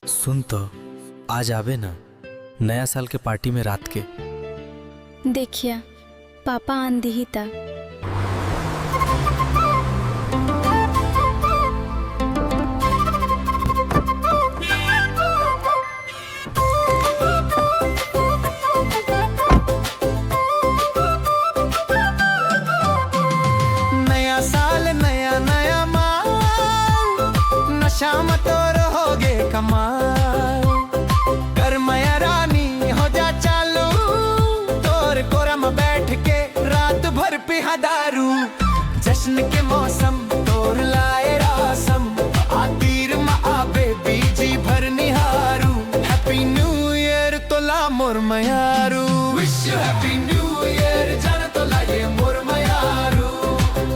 सुन तो आज आवे ना नया साल के पार्टी में रात के। देखिया पापा आंधी ही था। नया साल नया नया माल, नशा मत रहोगे कमाल। कर मैया रानी हो जा चालू, तोर कोरम बैठ के रात भर पिहा दारू। जश्न के मौसम तोर लाए रासम, आतीर मा आबे बीजी भर निहारू। हैप्पी न्यू ईयर तोला मोर मयारू, wish you happy new year जान तोला ये मोर मयारू।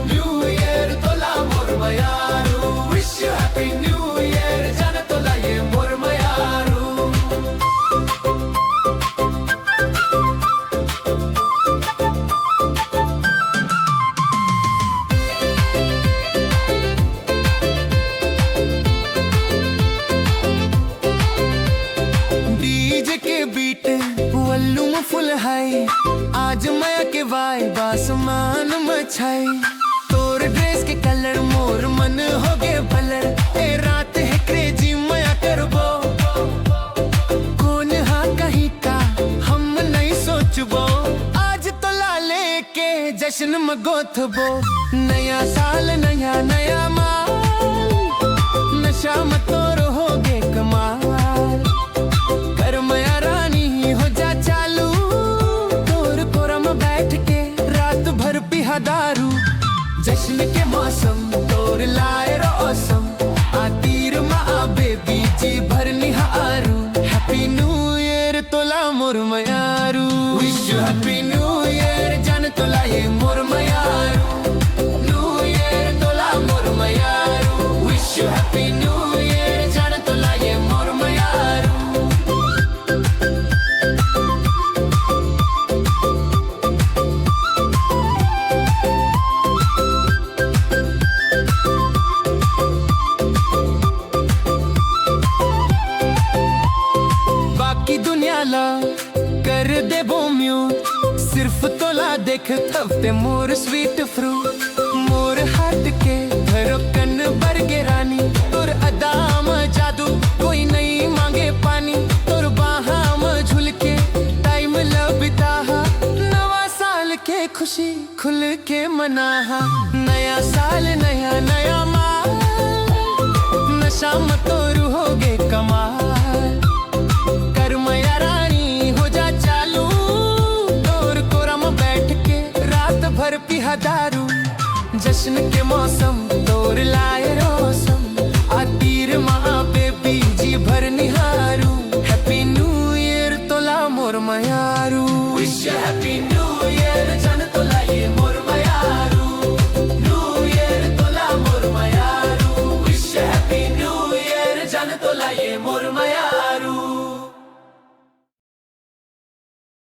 न्यू ईयर तोला मोर मयारू, wish you happy new year जान तोला ये मोर मयारू। डीजे के बीट वॉल्यूम फुल हाई, आज मैं के वाई बासमान मछाई। तोर ड्रेस के कलर मोर मन हो गे भलर, ए रात है क्रेजी मैं करबो। कौन हा कहीं का हम नहीं सोचबो, आज तो लाले के जश्न में गोथबो। नया साल नया नया माल, नशा मत रहोगे कमाल। कर मैया रानी हो जा चालू, तोर कोरम बैठ के रात भर पिहा दारू। जश्न के मौसम तोर लाए रौसम, आतीर मा आबे बीजी भर निहारू। हैप्पी न्यू ईयर तोला मोर मयारू, wish you happy new year जान तोला ये मोर मयारू। न्यू ईयर तोला मोर मयारू, wish you happy new year जान तोला ये मोर मयारू। बाकी दुनिया ला कर दे वो म्यूट, सिर्फ तोला देख थपते मोर स्वीट फ्रूट। मोर हाथ के भरो कन बरगे रानी, तोर अदा में जादू कोई नहीं मांगे पानी। तोर बाहा में झूल के टाइम लबिता, नवा साल के खुशी खुल के मनाहा। नया साल नया नया माल, नशा मत रहोगे कमाल। कर मैया रानी हो जा चालू, तोर कोरम बैठ के रात भर पिहा दारू। जश्न के मौसम तोर लाए रौसम, आतीर महा पे बीजी भर निहारू। हैप्पी न्यू ईयर तोला मोर मयारू, wish you happy new year.